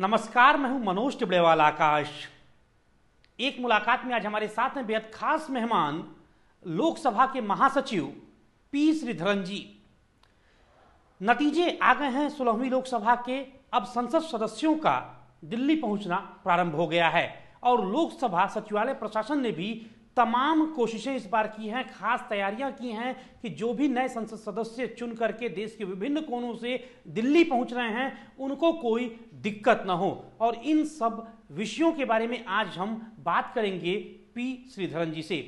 नमस्कार, मैं हूं मनोज टिबड़ेवाल आकाश। एक मुलाकात में आज हमारे साथ हैं बेहद खास मेहमान लोकसभा के महासचिव पी श्रीधरन जी। नतीजे आ गए हैं 16वीं लोकसभा के। अब संसद सदस्यों का दिल्ली पहुंचना प्रारंभ हो गया है और लोकसभा सचिवालय प्रशासन ने भी तमाम कोशिशें इस बार की हैं, खास तैयारियां की हैं कि जो भी नए संसद सदस्य चुन करके देश के विभिन्न कोनों से दिल्ली पहुंच रहे हैं उनको कोई दिक्कत ना हो। और इन सब विषयों के बारे में आज हम बात करेंगे पी श्रीधरन जी से।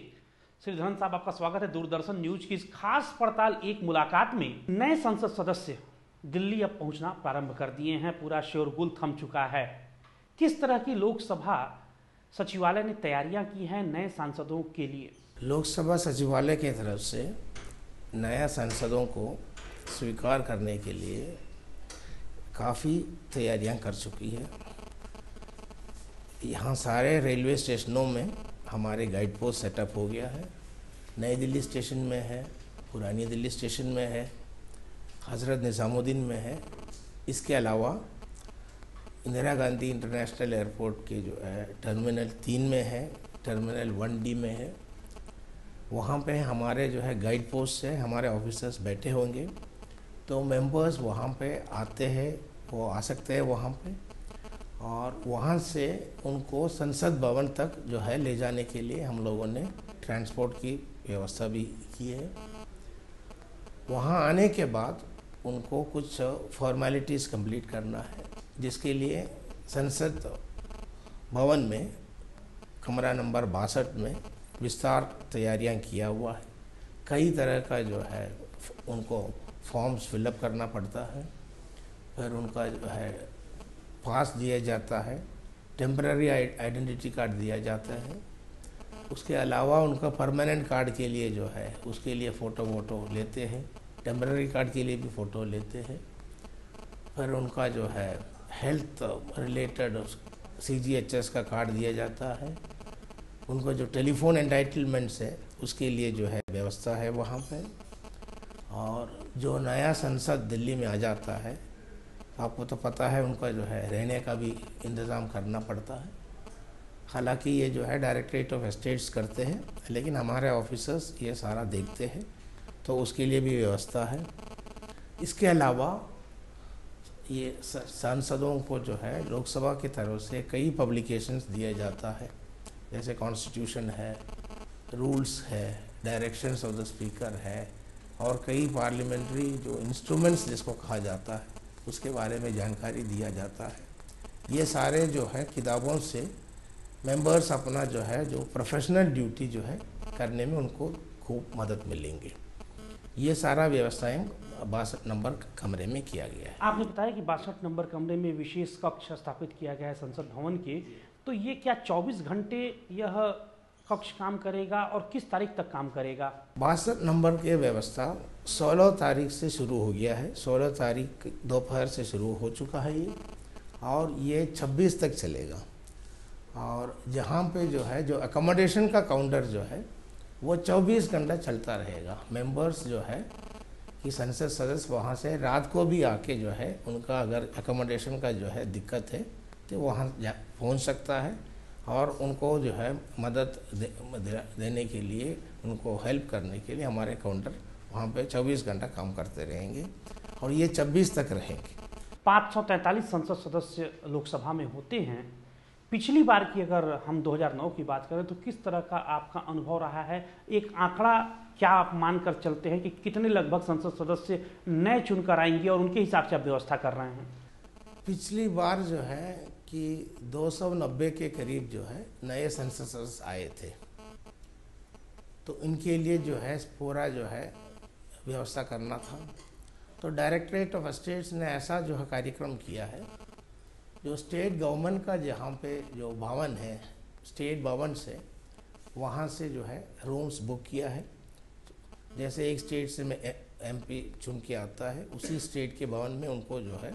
श्रीधरन साहब, आपका स्वागत है दूरदर्शन न्यूज की इस खास पड़ताल एक मुलाकात में। नए संसद सदस्य दिल्ली अब पहुंचना प्रारंभ कर दिए हैं, पूरा शोरगुल थम चुका है। किस तरह की लोकसभा सचिवालय ने तैयारियां की हैं नए सांसदों के लिए? लोकसभा सचिवालय की तरफ से नया सांसदों को स्वीकार करने के लिए काफ़ी तैयारियां कर चुकी है। यहाँ सारे रेलवे स्टेशनों में हमारे गाइड पोस्ट सेटअप हो गया है। नई दिल्ली स्टेशन में है, पुरानी दिल्ली स्टेशन में है, हज़रत निज़ामुद्दीन में है। इसके अलावा इंदिरा गांधी इंटरनेशनल एयरपोर्ट के जो है टर्मिनल 3 में है, टर्मिनल 1D में है। वहाँ पे हमारे जो है गाइड पोस्ट से हमारे ऑफिसर्स बैठे होंगे, तो मेंबर्स वहाँ पे आते हैं, वो आ सकते हैं वहाँ पे, और वहाँ से उनको संसद भवन तक जो है ले जाने के लिए हम लोगों ने ट्रांसपोर्ट की व्यवस्था भी की है। वहाँ आने के बाद उनको कुछ फॉर्मेलिटीज़ कंप्लीट करना है, जिसके लिए संसद भवन में कमरा नंबर 62 में विस्तार तैयारियां किया हुआ है। कई तरह का जो है उनको फॉर्म्स फिलअप करना पड़ता है, फिर उनका जो है पास दिया जाता है, टेम्पररी आइडेंटिटी कार्ड दिया जाता है। उसके अलावा उनका परमानेंट कार्ड के लिए जो है उसके लिए फ़ोटो लेते हैं, टेम्पररी कार्ड के लिए भी फ़ोटो लेते हैं। फिर उनका जो है हेल्थ रिलेटेड CGHS का कार्ड दिया जाता है। उनको जो टेलीफोन एंटाइटलमेंट्स है उसके लिए जो है व्यवस्था है वहाँ पे। और जो नया संसद दिल्ली में आ जाता है, आपको तो पता है उनका जो है रहने का भी इंतज़ाम करना पड़ता है। हालांकि ये जो है डायरेक्टरेट ऑफ एस्टेट्स करते हैं, लेकिन हमारे ऑफिसर्स ये सारा देखते हैं, तो उसके लिए भी व्यवस्था है। इसके अलावा ये सांसदों को जो है लोकसभा की तरफ से कई पब्लिकेशंस दिया जाता है, जैसे कॉन्स्टिट्यूशन है, रूल्स है, डायरेक्शंस ऑफ द स्पीकर है, और कई पार्लियामेंट्री जो इंस्ट्रूमेंट्स जिसको कहा जाता है उसके बारे में जानकारी दिया जाता है। ये सारे जो है किताबों से मेंबर्स अपना जो है जो प्रोफेशनल ड्यूटी जो है करने में उनको खूब मदद मिलेंगे। ये सारा व्यवस्थाएं 62 नंबर कमरे में किया गया है। आपने बताया कि 62 नंबर कमरे में विशेष कक्ष स्थापित किया गया है संसद भवन के, तो ये क्या 24 घंटे यह कक्ष काम करेगा और किस तारीख तक काम करेगा? 62 नंबर की व्यवस्था 16 तारीख से शुरू हो गया है। 16 तारीख दोपहर से शुरू हो चुका है ये, और ये 26 तक चलेगा। और जहाँ पे जो है जो अकोमोडेशन का काउंटर जो है वो 24 घंटा चलता रहेगा। मेंबर्स जो है कि संसद सदस्य वहाँ से रात को भी आके जो है उनका अगर अकोमोडेशन का जो है दिक्कत है तो वहाँ पहुँच सकता है, और उनको जो है मदद देने के लिए, उनको हेल्प करने के लिए हमारे काउंटर वहाँ पे 24 घंटा काम करते रहेंगे, और ये 26 तक रहेंगे। 543 संसद सदस्य लोकसभा में होते हैं। पिछली बार की अगर हम 2009 की बात करें तो किस तरह का आपका अनुभव रहा है? एक आंकड़ा क्या आप मानकर चलते हैं कि कितने लगभग संसद सदस्य नए चुनकर आएंगे और उनके हिसाब से आप व्यवस्था कर रहे हैं? पिछली बार जो है कि 290 के करीब जो है नए संसद सदस्य आए थे, तो इनके लिए जो है पूरा जो है व्यवस्था करना था। तो डायरेक्टरेट ऑफ एस्टेट्स ने ऐसा जो है कार्यक्रम किया है, जो स्टेट गवर्नमेंट का जहाँ पे जो भवन है स्टेट भवन से, वहाँ से जो है रूम्स बुक किया है। जैसे एक स्टेट से में MP चुन के आता है, उसी स्टेट के भवन में उनको जो है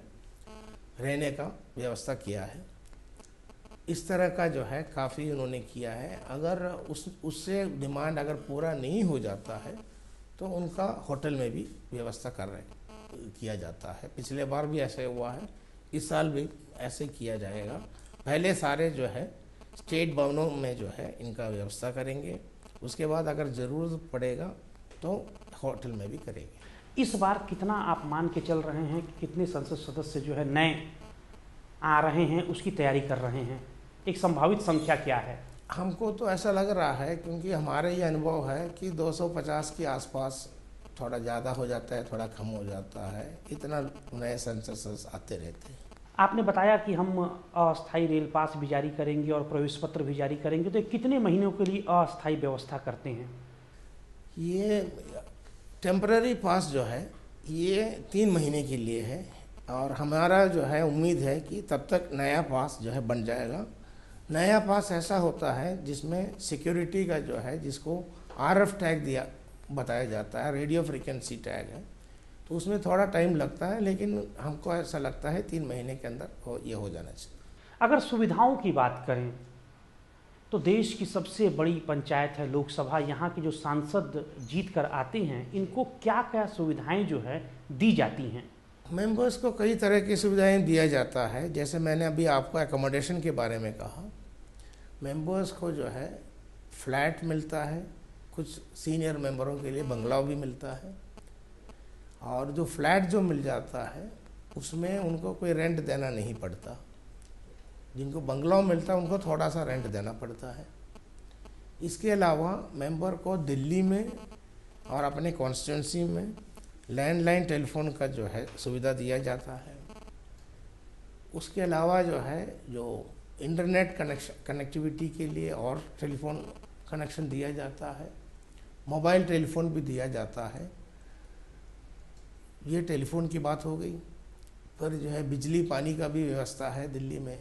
रहने का व्यवस्था किया है। इस तरह का जो है काफ़ी उन्होंने किया है। अगर उससे डिमांड अगर पूरा नहीं हो जाता है तो उनका होटल में भी व्यवस्था किया जाता है। पिछले बार भी ऐसा हुआ है इस साल भी ऐसे किया जाएगा। पहले सारे जो है स्टेट भवनों में जो है इनका व्यवस्था करेंगे, उसके बाद अगर ज़रूरत पड़ेगा तो होटल में भी करेंगे। इस बार कितना आप मान के चल रहे हैं कि कितने संसद सदस्य जो है नए आ रहे हैं, उसकी तैयारी कर रहे हैं? एक संभावित संख्या क्या है? हमको तो ऐसा लग रहा है, क्योंकि हमारे ये अनुभव है कि 250 के आसपास थोड़ा ज़्यादा हो जाता है, थोड़ा कम हो जाता है, इतना नए संसद सदस्य आते रहते हैं। आपने बताया कि हम अस्थायी रेल पास भी जारी करेंगे और प्रवेश पत्र भी जारी करेंगे, तो ये कितने महीनों के लिए अस्थायी व्यवस्था करते हैं? ये टेम्पररी पास जो है ये 3 महीने के लिए है, और हमारा जो है उम्मीद है कि तब तक नया पास जो है बन जाएगा। नया पास ऐसा होता है जिसमें सिक्योरिटी का जो है, जिसको RF टैग दिया बताया जाता है, रेडियो फ्रीक्वेंसी टैग है, तो उसमें थोड़ा टाइम लगता है, लेकिन हमको ऐसा लगता है 3 महीने के अंदर ये हो जाना चाहिए। अगर सुविधाओं की बात करें तो देश की सबसे बड़ी पंचायत है लोकसभा, यहाँ के जो सांसद जीत कर आते हैं, इनको क्या क्या सुविधाएं जो है दी जाती हैं? मेंबर्स को कई तरह की सुविधाएं दिया जाता है। जैसे मैंने अभी आपको एकोमोडेशन के बारे में कहा, मेंबर्स को जो है फ्लैट मिलता है, कुछ सीनियर मेंबरों के लिए बंगला भी मिलता है, और जो फ्लैट जो मिल जाता है उसमें उनको कोई रेंट देना नहीं पड़ता। जिनको बंगला मिलता है उनको थोड़ा सा रेंट देना पड़ता है। इसके अलावा मेंबर को दिल्ली में और अपने कॉन्स्टिट्यूंसी में लैंडलाइन टेलीफोन का जो है सुविधा दिया जाता है। उसके अलावा जो है जो इंटरनेट कनेक्टिविटी के लिए और टेलीफोन कनेक्शन दिया जाता है, मोबाइल टेलीफोन भी दिया जाता है। ये टेलीफोन की बात हो गई। पर जो है बिजली पानी का भी व्यवस्था है दिल्ली में,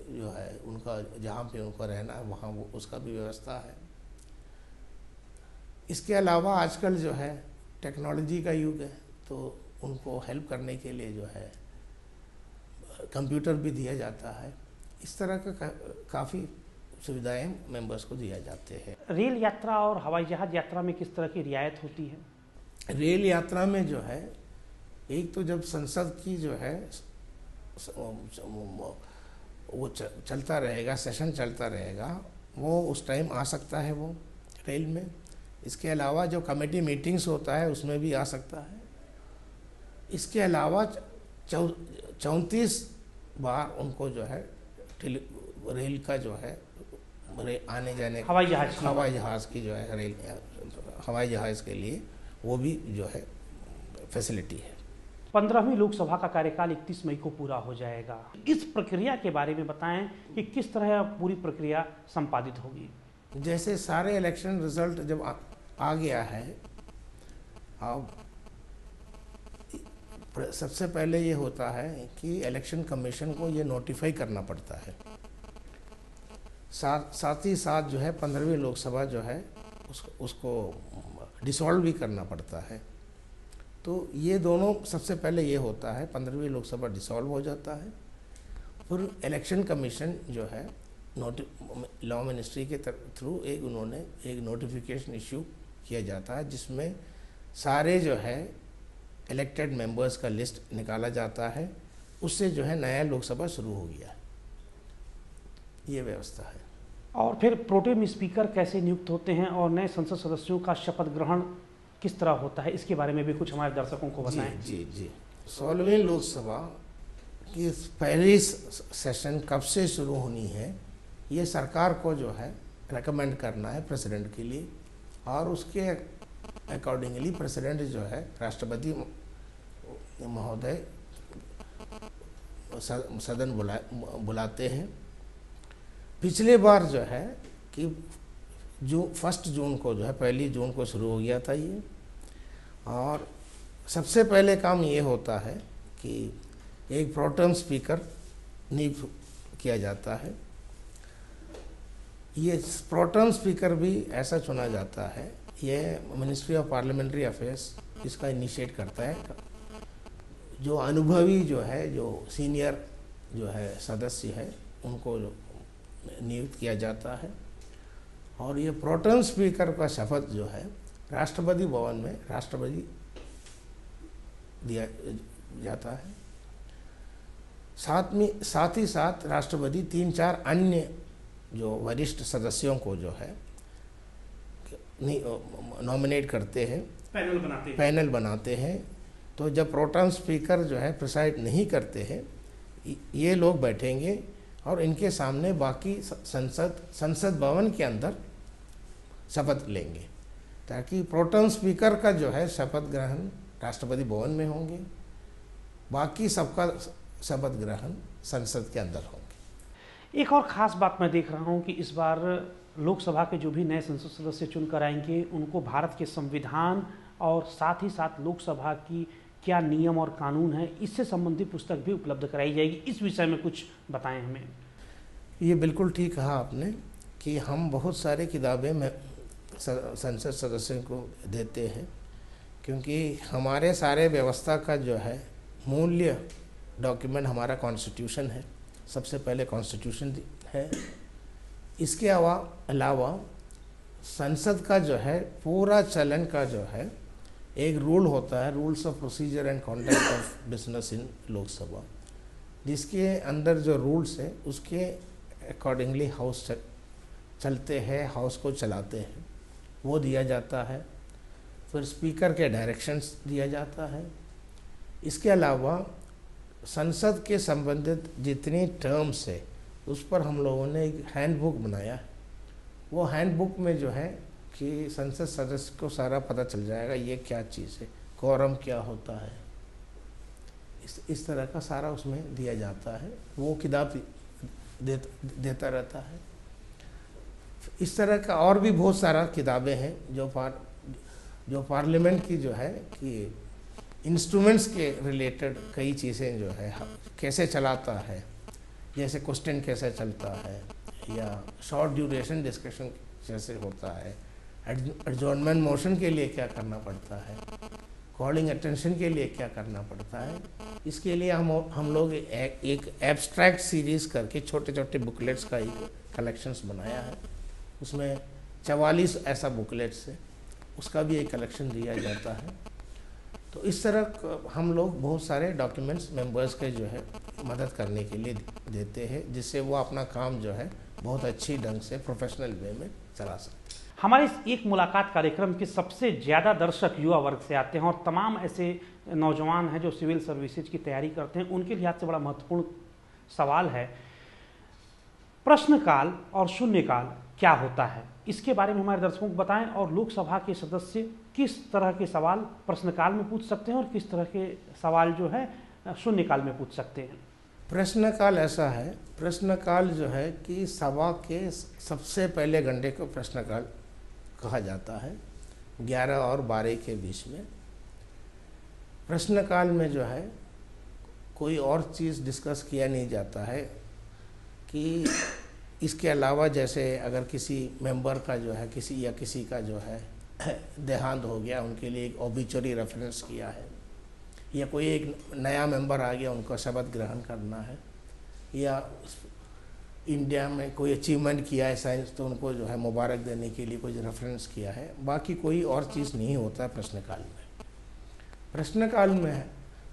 जो है उनका जहाँ पे उनको रहना है वहाँ वो उसका भी व्यवस्था है। इसके अलावा आजकल जो है टेक्नोलॉजी का युग है, तो उनको हेल्प करने के लिए जो है कंप्यूटर भी दिया जाता है। इस तरह का काफ़ी सुविधाएं मेंबर्स को दिया जाते हैं। रेल यात्रा और हवाई जहाज यात्रा में किस तरह की रियायत होती है? रेल यात्रा में जो है, एक तो जब संसद की जो है वो चलता रहेगा, सेशन चलता रहेगा, वो उस टाइम आ सकता है वो रेल में। इसके अलावा जो कमेटी मीटिंग्स होता है उसमें भी आ सकता है। इसके अलावा 34 बार उनको जो है रेल का जो है आने जाने हवाई जहाज़ की जो है रेल हवाई जहाज़ के लिए वो भी जो है फैसिलिटी है। 15वीं लोकसभा का कार्यकाल 31 मई को पूरा हो जाएगा। इस प्रक्रिया के बारे में बताएं कि किस तरह पूरी प्रक्रिया संपादित होगी। जैसे सारे इलेक्शन रिजल्ट जब आ गया है, अब सबसे पहले ये होता है कि इलेक्शन कमीशन को ये नोटिफाई करना पड़ता है। साथ ही साथ जो है 15वीं लोकसभा जो है उसको डिसॉल्व भी करना पड़ता है। तो ये दोनों सबसे पहले ये होता है, 15वीं लोकसभा डिसॉल्व हो जाता है, फिर इलेक्शन कमीशन जो है लॉ मिनिस्ट्री के थ्रू उन्होंने एक नोटिफिकेशन इश्यू किया जाता है, जिसमें सारे जो है इलेक्टेड मेंबर्स का लिस्ट निकाला जाता है। उससे जो है नया लोकसभा शुरू हो गया। ये व्यवस्था है। और फिर प्रोटेम स्पीकर कैसे नियुक्त होते हैं और नए संसद सदस्यों का शपथ ग्रहण किस तरह होता है, इसके बारे में भी कुछ हमारे दर्शकों को बताएं। जी 16वीं लोकसभा की पहली सेशन कब से शुरू होनी है, ये सरकार को जो है रेकमेंड करना है प्रेसिडेंट के लिए, और उसके अकॉर्डिंगली प्रेसिडेंट जो है राष्ट्रपति महोदय सदन बुलाते हैं। पिछले बार जो है कि 1 जून को जो है 1 जून को शुरू हो गया था ये, और सबसे पहले काम ये होता है कि एक प्रोटेम स्पीकर नियुक्त किया जाता है। ये प्रोटेम स्पीकर भी ऐसा चुना जाता है, ये मिनिस्ट्री ऑफ पार्लियामेंट्री अफेयर्स इसका इनिशिएट करता है। जो अनुभवी जो है, जो सीनियर जो है सदस्य है, उनको नियुक्त किया जाता है। और ये प्रोटेम स्पीकर का शपथ जो है राष्ट्रपति भवन में राष्ट्रपति दिया जाता है। साथ ही साथ राष्ट्रपति 3-4 अन्य जो वरिष्ठ सदस्यों को जो है नॉमिनेट करते हैं, पैनल बनाते हैं। तो जब प्रोटेम स्पीकर जो है प्रिसाइड नहीं करते हैं, ये लोग बैठेंगे और इनके सामने बाकी संसद भवन के अंदर शपथ लेंगे, ताकि प्रोटेम स्पीकर का जो है शपथ ग्रहण राष्ट्रपति भवन में होंगे, बाकी सबका शपथ ग्रहण संसद के अंदर होंगे। एक और ख़ास बात मैं देख रहा हूं कि इस बार लोकसभा के जो भी नए संसद सदस्य चुनकर आएंगे उनको भारत के संविधान और साथ ही साथ लोकसभा की क्या नियम और कानून है, इससे संबंधित पुस्तक भी उपलब्ध कराई जाएगी। इस विषय में कुछ बताएं हमें। ये बिल्कुल ठीक कहा आपने कि हम बहुत सारे किताबें में संसद सदस्यों को देते हैं, क्योंकि हमारे सारे व्यवस्था का जो है मूल्य डॉक्यूमेंट हमारा कॉन्स्टिट्यूशन है। सबसे पहले कॉन्स्टिट्यूशन है। इसके अलावा संसद का जो है पूरा चलन का जो है एक रूल होता है, rules of procedure and conduct of business in Lok Sabha, जिसके अंदर जो रूल्स है उसके अकॉर्डिंगली हाउस चलते हैं, हाउस को चलाते हैं, वो दिया जाता है। फिर स्पीकर के डायरेक्शंस दिया जाता है। इसके अलावा संसद के संबंधित जितनी टर्म्स है उस पर हम लोगों ने एक हैंडबुक बनाया है। वो हैंडबुक में जो है कि संसद सदस्य को सारा पता चल जाएगा ये क्या चीज़ है, कोरम क्या होता है, इस तरह का सारा उसमें दिया जाता है। वो किताब देता रहता है। इस तरह का और भी बहुत सारा किताबें हैं जो पार्लियामेंट की जो है कि इंस्ट्रूमेंट्स के रिलेटेड कई चीज़ें जो है कैसे चलाता है, जैसे क्वेश्चन कैसे चलता है या शॉर्ट ड्यूरेशन डिस्कशन जैसे होता है, एडजॉर्नमेंट मोशन के लिए क्या करना पड़ता है, कॉलिंग अटेंशन के लिए क्या करना पड़ता है। इसके लिए हम लोग एक एब्स्ट्रैक्ट सीरीज़ करके छोटे छोटे बुकलेट्स का एक कलेक्शंस बनाया है। उसमें 44 ऐसा बुकलेट्स है, उसका भी एक कलेक्शन दिया जाता है। तो इस तरह हम लोग बहुत सारे डॉक्यूमेंट्स मेंबर्स के जो है मदद करने के लिए देते हैं, जिससे वो अपना काम जो है बहुत अच्छी ढंग से प्रोफेशनल वे में चला सकते हैं। हमारे इस एक मुलाकात कार्यक्रम के सबसे ज़्यादा दर्शक युवा वर्ग से आते हैं और तमाम ऐसे नौजवान हैं जो सिविल सर्विसेज की तैयारी करते हैं। उनके लिहाज से बड़ा महत्वपूर्ण सवाल है, प्रश्नकाल और शून्यकाल क्या होता है, इसके बारे में हमारे दर्शकों को बताएं। और लोकसभा के सदस्य किस तरह के सवाल प्रश्नकाल में पूछ सकते हैं और किस तरह के सवाल जो है शून्यकाल में पूछ सकते हैं। प्रश्नकाल ऐसा है, प्रश्नकाल जो है कि सभा के सबसे पहले घंटे को प्रश्नकाल कहा जाता है, 11 और 12 के बीच में। प्रश्नकाल में जो है कोई और चीज़ डिस्कस किया नहीं जाता है कि इसके अलावा जैसे अगर किसी मेंबर का जो है किसी का जो है देहांत हो गया, उनके लिए एक ओबिचुरी रेफरेंस किया है, या कोई एक नया मेंबर आ गया उनका शपथ ग्रहण करना है, या इंडिया में कोई अचीवमेंट किया है साइंस तो उनको जो है मुबारक देने के लिए कुछ रेफरेंस किया है। बाकी कोई और चीज़ नहीं होता है प्रश्नकाल में। प्रश्नकाल में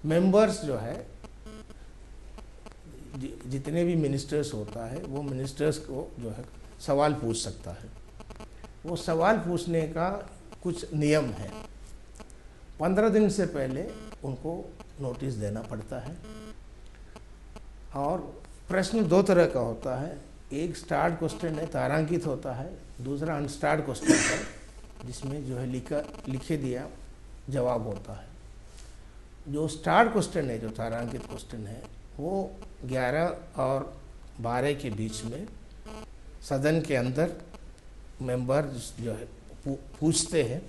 मेंबर्स जो है जितने भी मिनिस्टर्स होता है वो मिनिस्टर्स को जो है सवाल पूछ सकता है। वो सवाल पूछने का कुछ नियम है। 15 दिन से पहले उनको नोटिस देना पड़ता है। और प्रश्न 2 तरह का होता है, एक स्टार्ट क्वेश्चन है, तारांकित होता है, दूसरा अनस्टार्ट क्वेश्चन है, जिसमें जो है लिखे दिया जवाब होता है। जो स्टार्ट क्वेश्चन है, जो तारांकित क्वेश्चन है, वो 11 और 12 के बीच में सदन के अंदर मेंबर जो है पूछते हैं।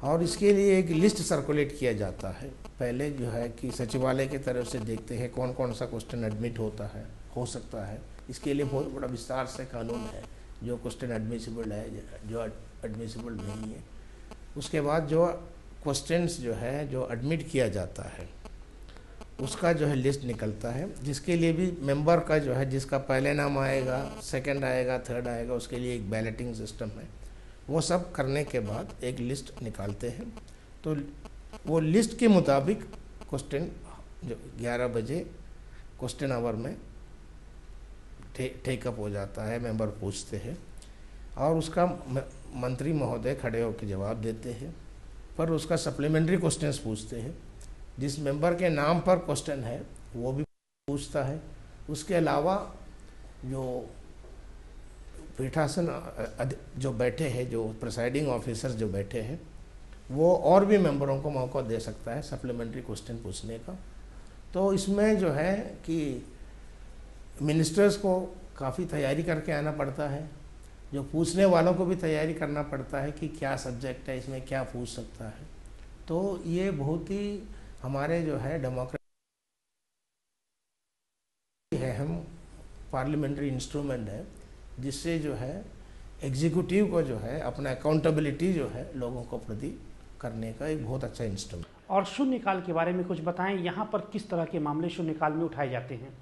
और इसके लिए एक लिस्ट सर्कुलेट किया जाता है। पहले जो है कि सचिवालय की तरफ से देखते हैं कौन कौन सा क्वेश्चन एडमिट हो सकता है। इसके लिए बहुत बड़ा विस्तार से कानून है, जो क्वेश्चन एडमिसिबल है, जो एडमिसिबल नहीं है। उसके बाद जो क्वेश्चंस जो है जो एडमिट किया जाता है उसका जो है लिस्ट निकलता है, जिसके लिए भी मेंबर का जो है जिसका पहले नाम आएगा, सेकंड आएगा, थर्ड आएगा, उसके लिए एक बैलेटिंग सिस्टम है। वो सब करने के बाद एक लिस्ट निकालते हैं। तो वो लिस्ट के मुताबिक क्वेश्चन जो 11 बजे क्वेश्चन आवर में टेकअप हो जाता है, मेंबर पूछते हैं और उसका मंत्री महोदय खड़े होकर जवाब देते हैं। पर उसका सप्लीमेंट्री क्वेश्चंस पूछते हैं, जिस मेंबर के नाम पर क्वेश्चन है वो भी पूछता है। उसके अलावा जो पीठासन जो बैठे हैं, जो प्रिसाइडिंग ऑफिसर्स जो बैठे हैं, वो और भी मेंबरों को मौका दे सकता है सप्लीमेंट्री क्वेश्चन पूछने का। तो इसमें जो है कि मिनिस्टर्स को काफ़ी तैयारी करके आना पड़ता है, जो पूछने वालों को भी तैयारी करना पड़ता है कि क्या सब्जेक्ट है, इसमें क्या पूछ सकता है। तो ये बहुत ही हमारे जो है डेमोक्रेसी है, हम पार्लियामेंट्री इंस्ट्रूमेंट है, जिससे जो है एग्जीक्यूटिव को जो है अपना अकाउंटेबिलिटी जो है लोगों को प्रति करने का एक बहुत अच्छा इंस्ट्रूमेंट। और शून्यकाल के बारे में कुछ बताएं, यहाँ पर किस तरह के मामले शून्यकाल में उठाए जाते हैं?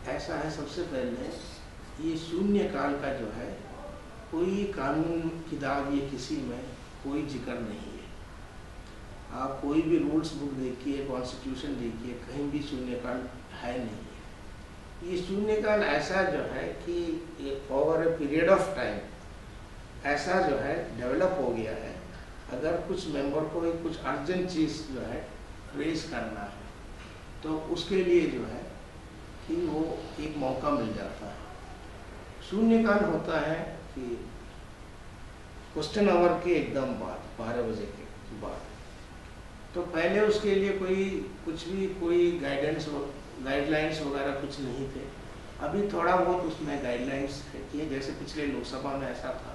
ऐसा है, सबसे पहले ये शून्यकाल का जो है कोई कानून किताब ये किसी में कोई जिक्र नहीं है। आप कोई भी रूल्स बुक देखिए, कॉन्स्टिट्यूशन देखिए, कहीं भी शून्यकाल है नहीं है। ये शून्यकाल ऐसा जो है कि over a period of time ऐसा जो है डेवलप हो गया है। अगर कुछ मेंबर को एक कुछ अर्जेंट चीज़ जो है रेज करना है तो उसके लिए जो है कि वो एक मौका मिल जाता है। शून्यकाल होता है कि क्वेश्चन आवर के एकदम बाद 12 बजे के बाद, तो पहले उसके लिए कोई गाइडलाइंस वगैरह कुछ नहीं थे। अभी थोड़ा बहुत उसमें गाइडलाइंस है, जैसे पिछले लोकसभा में ऐसा था,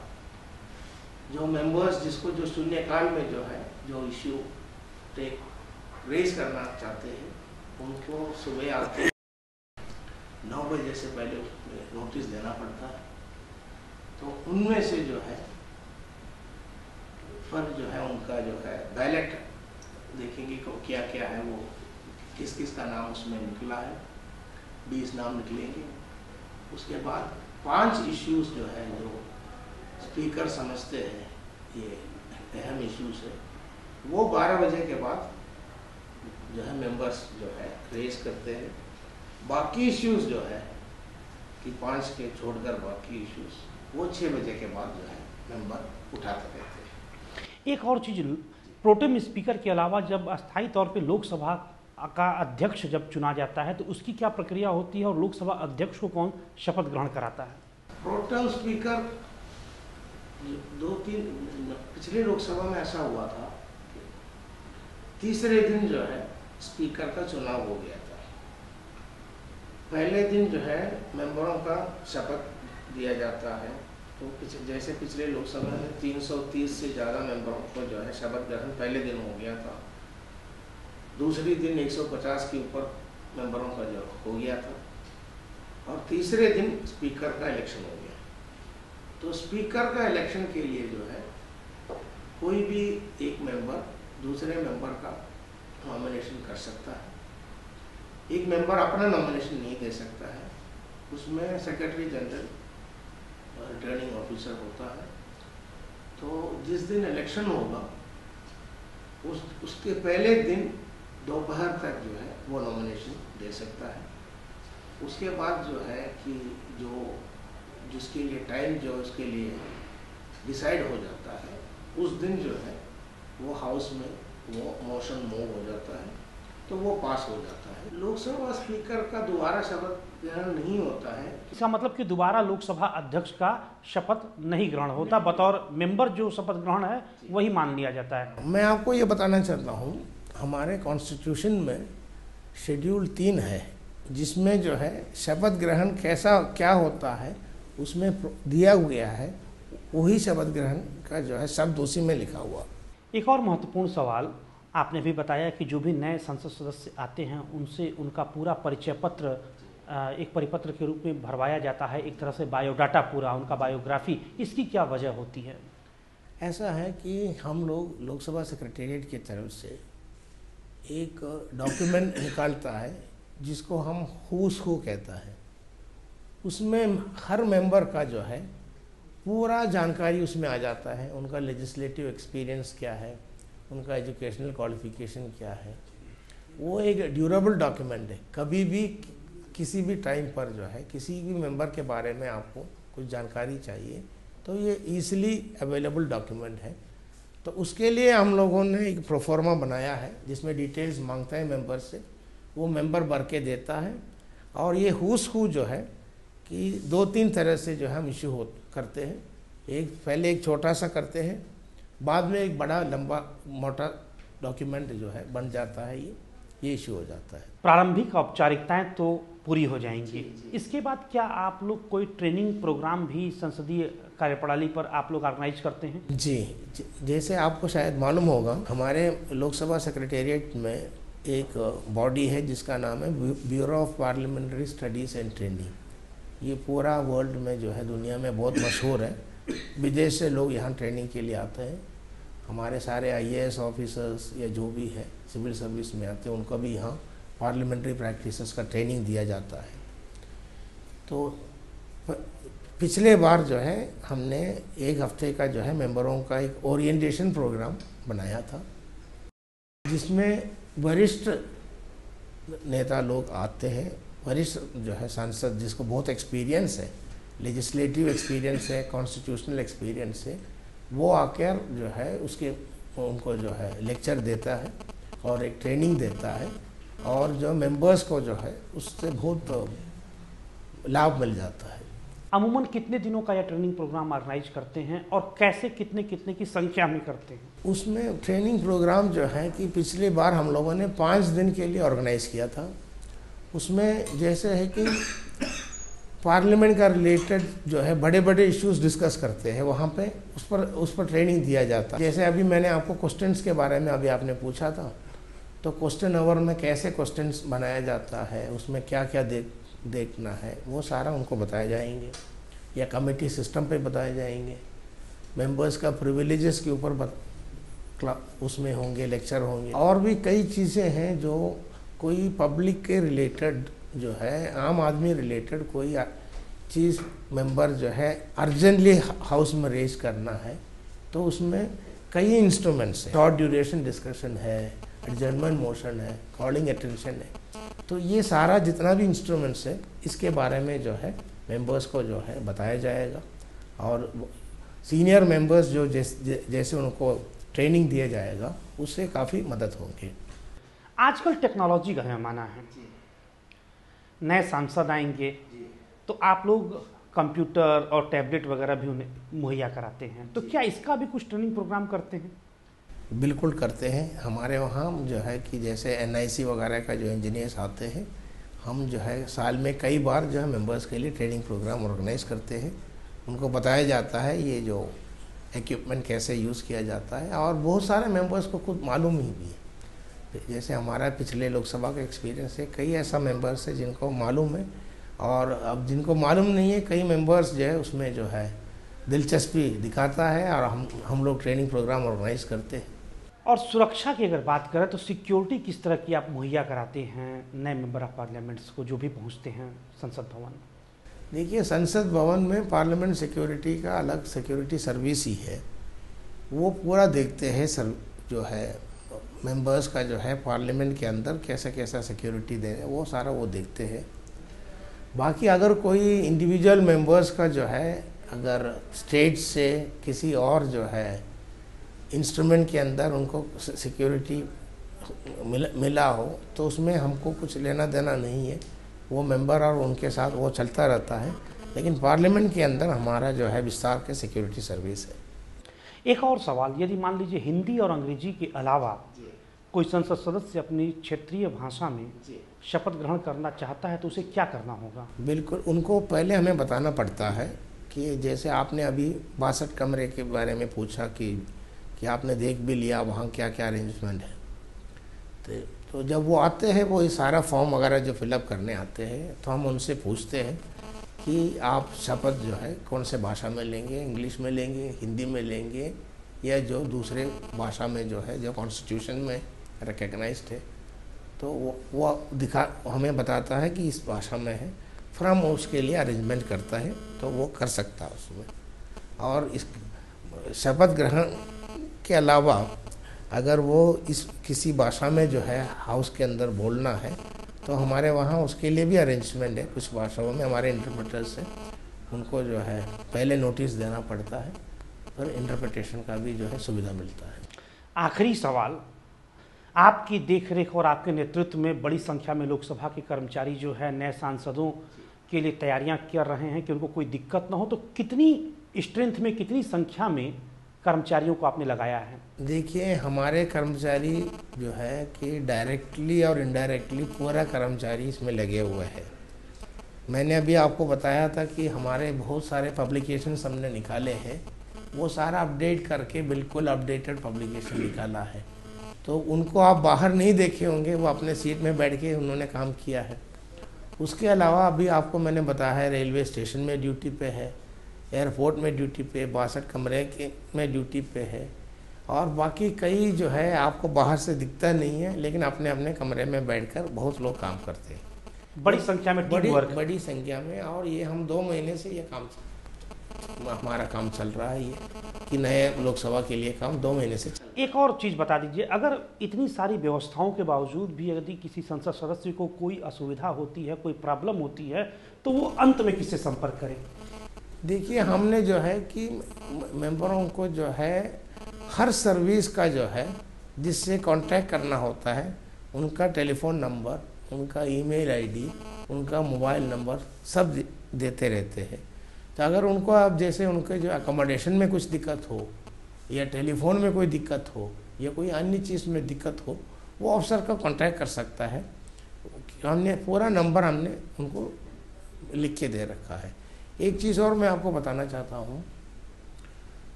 जो मेंबर्स जिसको जो शून्यकाल में जो है जो इश्यू रेज करना चाहते हैं उनको सुबह आके 9 बजे से पहले नोटिस देना पड़ता है। तो उनमें से जो है पर जो है उनका जो है बैलेट देखेंगे को क्या क्या है, वो किस किस का नाम उसमें निकला है, 20 नाम निकलेंगे। उसके बाद 5 इश्यूज जो है जो स्पीकर समझते हैं ये अहम इश्यूज है, वो 12 बजे के बाद जो है मेंबर्स जो है रेज करते हैं। बाकी इश्यूज जो है कि 5 के छोड़कर बाकी इश्यूज वो 6 बजे के बाद जो है मेंबर उठाते रहते हैं। एक और चीज़, प्रोटेम स्पीकर के अलावा जब अस्थायी तौर पे लोकसभा का अध्यक्ष जब चुना जाता है तो उसकी क्या प्रक्रिया होती है और लोकसभा अध्यक्ष को कौन शपथ ग्रहण कराता है? प्रोटेम स्पीकर 2-3 पिछले लोकसभा में ऐसा हुआ था, तीसरे दिन जो है स्पीकर का चुनाव हो गया था। पहले दिन जो है मेंबरों का शपथ दिया जाता है, तो जैसे पिछले लोकसभा में 330 से ज़्यादा मेंबरों को जो है शपथ ग्रहण पहले दिन हो गया था। दूसरे दिन 150 के ऊपर मेंबरों का जो हो गया था और तीसरे दिन स्पीकर का इलेक्शन हो गया। तो स्पीकर का इलेक्शन के लिए जो है कोई भी एक मेंबर दूसरे मेंबर का नॉमिनेशन कर सकता है। एक मेंबर अपना नॉमिनेशन नहीं दे सकता है, उसमें सेक्रेटरी जनरल रिटर्निंग ऑफिसर होता है। तो जिस दिन इलेक्शन होगा उसके पहले दिन दोपहर तक जो है वो नॉमिनेशन दे सकता है। उसके बाद जो है कि जिसके लिए टाइम जो उसके लिए डिसाइड हो जाता है, उस दिन जो है वो हाउस में वो मोशन मूव हो जाता है तो वो पास हो जाता है। लोकसभा स्पीकर का दोबारा शपथ ग्रहण नहीं होता है। इसका मतलब कि दोबारा लोकसभा अध्यक्ष का शपथ नहीं ग्रहण होता, बतौर मेंबर जो शपथ ग्रहण है वही मान लिया जाता है। मैं आपको ये बताना चाहता हूँ, हमारे कॉन्स्टिट्यूशन में शेड्यूल 3 है, जिसमें जो है शपथ ग्रहण क्या होता है उसमें दिया गया है, वही शपथ ग्रहण का जो है शब्द उसी में लिखा हुआ। एक और महत्वपूर्ण सवाल, आपने भी बताया कि जो भी नए संसद सदस्य आते हैं उनसे उनका पूरा परिचय पत्र एक परिपत्र के रूप में भरवाया जाता है, एक तरह से बायोडाटा पूरा उनका बायोग्राफी, इसकी क्या वजह होती है? ऐसा है कि हम लोग लोकसभा सेक्रेटेरिएट की तरफ से एक डॉक्यूमेंट निकालता है जिसको हम हूस हू कहता है। उसमें हर मेंबर का जो है पूरा जानकारी उसमें आ जाता है, उनका लेजिस्लेटिव एक्सपीरियंस क्या है, उनका एजुकेशनल क्वालिफिकेशन क्या है। वो एक ड्यूरेबल डॉक्यूमेंट है, कभी भी किसी भी टाइम पर जो है किसी भी मेंबर के बारे में आपको कुछ जानकारी चाहिए तो ये ईजिली अवेलेबल डॉक्यूमेंट है। तो उसके लिए हम लोगों ने एक प्रोफॉर्मा बनाया है जिसमें डिटेल्स मांगता है मेंबर से, वो मेंबर भर के देता है। और ये हुस हू जो है कि 2-3 तरह से जो है हम इशू करते हैं। पहले एक छोटा सा करते हैं, बाद में एक बड़ा लंबा मोटा डॉक्यूमेंट जो है बन जाता है, ये इशू हो जाता है। प्रारंभिक औपचारिकताएं तो पूरी हो जाएंगी, इसके बाद क्या आप लोग कोई ट्रेनिंग प्रोग्राम भी संसदीय कार्यप्रणाली पर आप लोग ऑर्गेनाइज करते हैं? जी, जैसे आपको शायद मालूम होगा, हमारे लोकसभा सेक्रेटेरिएट में एक बॉडी है जिसका नाम है bureau of parliamentary studies and training. ये पूरा वर्ल्ड में जो है दुनिया में बहुत मशहूर है। विदेश से लोग यहाँ ट्रेनिंग के लिए आते हैं। हमारे सारे IAS ऑफिसर्स या जो भी है सिविल सर्विस में आते हैं, उनको भी यहाँ पार्लियामेंट्री प्रैक्टिसेस का ट्रेनिंग दिया जाता है। तो पिछले बार जो है हमने 1 हफ्ते का जो है मेंबरों का एक ओरिएंटेशन प्रोग्राम बनाया था, जिसमें वरिष्ठ नेता लोग आते हैं, वरिष्ठ जो है सांसद जिसको बहुत एक्सपीरियंस है, लेजिस्लेटिव एक्सपीरियंस है, कॉन्स्टिट्यूशनल एक्सपीरियंस है, वो आकर जो है उनको जो है लेक्चर देता है और एक ट्रेनिंग देता है। और जो मेंबर्स को जो है उससे बहुत लाभ मिल जाता है। अमूमन कितने दिनों का यह ट्रेनिंग प्रोग्राम ऑर्गेनाइज करते हैं और कैसे कितने की संख्या में करते हैं? उसमें ट्रेनिंग प्रोग्राम जो है कि पिछली बार हम लोगों ने 5 दिन के लिए ऑर्गेनाइज़ किया था। उसमें जैसे है कि पार्लियामेंट का रिलेटेड जो है बड़े बड़े इश्यूज डिस्कस करते हैं, वहाँ पे उस पर ट्रेनिंग दिया जाता है। जैसे अभी मैंने आपको क्वेश्चंस के बारे में अभी आपने पूछा था, तो क्वेश्चन आवर में कैसे क्वेश्चंस बनाया जाता है, उसमें क्या क्या देखना है, वो सारा उनको बताए जाएंगे, या कमेटी सिस्टम पे बताए जाएंगे। मेंबर्स का प्रिविलेजेस के ऊपर उसमें होंगे, लेक्चर होंगे। और भी कई चीज़ें हैं जो कोई पब्लिक के रिलेटेड जो है, आम आदमी रिलेटेड कोई चीज़ मेंबर जो है अर्जेंटली हाउस में रेज करना है, तो उसमें कई इंस्ट्रूमेंट्स हैं। शॉर्ट ड्यूरेशन डिस्कशन है, एडजर्नमेंट मोशन है, कॉलिंग अटेंशन है। तो ये सारा जितना भी इंस्ट्रूमेंट्स है, इसके बारे में जो है मेंबर्स को जो है बताया जाएगा। और सीनियर मेंबर्स जो जैसे उनको ट्रेनिंग दिया जाएगा, उससे काफ़ी मदद होगी। आजकल टेक्नोलॉजी का ज़माना है, नए सांसद आएंगे तो आप लोग कंप्यूटर और टैबलेट वगैरह भी उन्हें मुहैया कराते हैं, तो क्या इसका भी कुछ ट्रेनिंग प्रोग्राम करते हैं? बिल्कुल करते हैं। हमारे वहाँ जो है कि जैसे NIC वगैरह का जो इंजीनियर्स आते हैं, हम जो है साल में कई बार जो है मेंबर्स के लिए ट्रेनिंग प्रोग्राम ऑर्गेनाइज करते हैं। उनको बताया जाता है ये जो इक्विपमेंट कैसे यूज़ किया जाता है, और बहुत सारे मेंबर्स को खुद मालूम ही भी है। जैसे हमारा पिछले लोकसभा का एक्सपीरियंस है, कई ऐसा मेंबर्स है जिनको मालूम है, और अब जिनको मालूम नहीं है कई मेंबर्स जो है उसमें जो है दिलचस्पी दिखाता है, और हम लोग ट्रेनिंग प्रोग्राम ऑर्गेनाइज करते हैं। और सुरक्षा की अगर बात करें तो सिक्योरिटी किस तरह की आप मुहैया कराते हैं नए मेंबर ऑफ पार्लियामेंट्स को जो भी पहुंचते हैं संसद भवन? देखिए, संसद भवन में पार्लियामेंट सिक्योरिटी का अलग सिक्योरिटी सर्विस ही है। वो पूरा देखते हैं जो है मेंबर्स का जो है पार्लियामेंट के अंदर कैसा कैसा सिक्योरिटी दें, वो सारा वो देखते हैं। बाकी अगर कोई इंडिविजुअल मेंबर्स का जो है अगर स्टेट से किसी और जो है इंस्ट्रूमेंट के अंदर उनको सिक्योरिटी मिला हो, तो उसमें हमको कुछ लेना देना नहीं है। वो मेंबर और उनके साथ वो चलता रहता है, लेकिन पार्लियामेंट के अंदर हमारा जो है विस्तार के सिक्योरिटी सर्विस है। एक और सवाल, यदि मान लीजिए हिंदी और अंग्रेजी के अलावा कोई संसद सदस्य अपनी क्षेत्रीय भाषा में शपथ ग्रहण करना चाहता है तो उसे क्या करना होगा? बिल्कुल, उनको पहले हमें बताना पड़ता है कि जैसे आपने अभी 62 कमरे के बारे में पूछा कि आपने देख भी लिया वहाँ क्या क्या अरेंजमेंट है। तो जब वो आते हैं, वो ये सारा फॉर्म वगैरह जो फिलअप करने आते हैं, तो हम उनसे पूछते हैं कि आप शपथ जो है कौन से भाषा में लेंगे, इंग्लिश में लेंगे, हिंदी में लेंगे, या जो दूसरे भाषा में जो है जो कॉन्स्टिट्यूशन में रिकग्नाइज्ड है, तो वो हमें बताता है कि इस भाषा में है, फिर हम उसके लिए अरेंजमेंट करता है, तो वो कर सकता है उसमें। और इस शपथ ग्रहण के अलावा अगर वो इस किसी भाषा में जो है हाउस के अंदर बोलना है, तो हमारे वहाँ उसके लिए भी अरेंजमेंट है। कुछ भाषाओं में हमारे इंटरप्रेटर्स हैं, उनको जो है पहले नोटिस देना पड़ता है, पर इंटरप्रिटेशन का भी जो है सुविधा मिलता है। आखिरी सवाल, आपकी देखरेख और आपके नेतृत्व में बड़ी संख्या में लोकसभा के कर्मचारी जो है नए सांसदों के लिए तैयारियां कर रहे हैं कि उनको कोई दिक्कत ना हो, तो कितनी स्ट्रेंथ में, कितनी संख्या में कर्मचारियों को आपने लगाया है? देखिए, हमारे कर्मचारी जो है कि डायरेक्टली और इनडायरेक्टली पूरा कर्मचारी इसमें लगे हुए हैं। मैंने अभी आपको बताया था कि हमारे बहुत सारे पब्लिकेशंस हमने निकाले हैं, वो सारा अपडेट करके बिल्कुल अपडेटेड पब्लिकेशन निकाला है। तो उनको आप बाहर नहीं देखे होंगे, वो अपने सीट में बैठ के उन्होंने काम किया है। उसके अलावा अभी आपको मैंने बताया है, रेलवे स्टेशन में ड्यूटी पे है, एयरपोर्ट में ड्यूटी पे, 62 कमरे के में ड्यूटी पे है, और बाकी कई जो है आपको बाहर से दिखता नहीं है, लेकिन अपने अपने कमरे में बैठकर बहुत लोग काम करते हैं। बड़ी संख्या में टीम वर्क, बड़ी संख्या में। और ये हम 2 महीने से ये काम हमारा काम चल रहा है, ये कि नए लोकसभा के लिए काम 2 महीने से चल। एक और चीज़ बता दीजिए, अगर इतनी सारी व्यवस्थाओं के बावजूद भी यदि किसी संसद सदस्य को कोई असुविधा होती है, कोई प्रॉब्लम होती है, तो वो अंत में किससे संपर्क करें? देखिए, हमने जो है कि मेंबरों को जो है हर सर्विस का जो है जिससे कांटेक्ट करना होता है, उनका टेलीफोन नंबर, उनका ईमेल आईडी, उनका मोबाइल नंबर सब देते रहते हैं। तो अगर उनको आप जैसे उनके जो अकोमोडेशन में कुछ दिक्कत हो, या टेलीफोन में कोई दिक्कत हो, या कोई अन्य चीज़ में दिक्कत हो, वो अफसर का कांटेक्ट कर सकता है। हमने पूरा नंबर हमने उनको लिख के दे रखा है। एक चीज़ और मैं आपको बताना चाहता हूँ,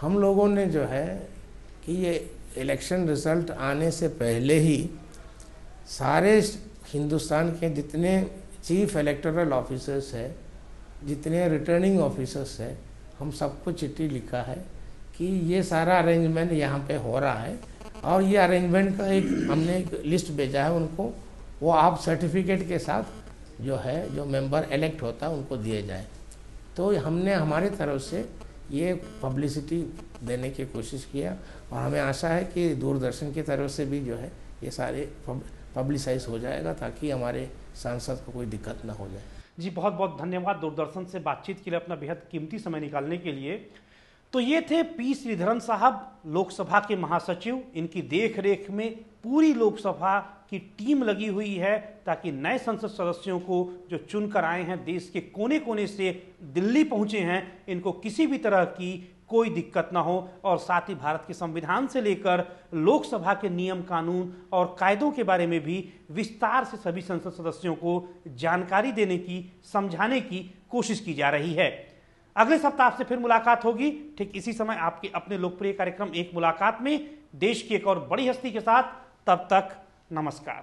हम लोगों ने जो है कि ये इलेक्शन रिज़ल्ट आने से पहले ही सारे हिंदुस्तान के जितने चीफ इलेक्टोरल ऑफिसर्स है, जितने रिटर्निंग ऑफिसर्स है, हम सबको चिट्ठी लिखा है कि ये सारा अरेंजमेंट यहाँ पे हो रहा है, और ये अरेंजमेंट का हमने एक लिस्ट भेजा है उनको, वो आप सर्टिफिकेट के साथ जो है जो मेंबर इलेक्ट होता है उनको दिए जाए। तो हमने हमारी तरफ से ये पब्लिसिटी देने की कोशिश किया, और हमें आशा है कि दूरदर्शन की तरफ से भी जो है ये सारे पब्लिसाइज हो जाएगा, ताकि हमारे सांसद को कोई दिक्कत ना हो जाए। जी, बहुत बहुत धन्यवाद दूरदर्शन से बातचीत के लिए, अपना बेहद कीमती समय निकालने के लिए। तो ये थे पी श्रीधरन साहब, लोकसभा के महासचिव। इनकी देख रेख में पूरी लोकसभा की टीम लगी हुई है, ताकि नए संसद सदस्यों को जो चुनकर आए हैं, देश के कोने कोने से दिल्ली पहुंचे हैं, इनको किसी भी तरह की कोई दिक्कत ना हो, और साथ ही भारत के संविधान से लेकर लोकसभा के नियम कानून और कायदों के बारे में भी विस्तार से सभी संसद सदस्यों को जानकारी देने की, समझाने की कोशिश की जा रही है। अगले सप्ताह आपसे फिर मुलाकात होगी, ठीक इसी समय आपके अपने लोकप्रिय कार्यक्रम एक मुलाकात में, देश की एक और बड़ी हस्ती के साथ। तब तक नमस्कार।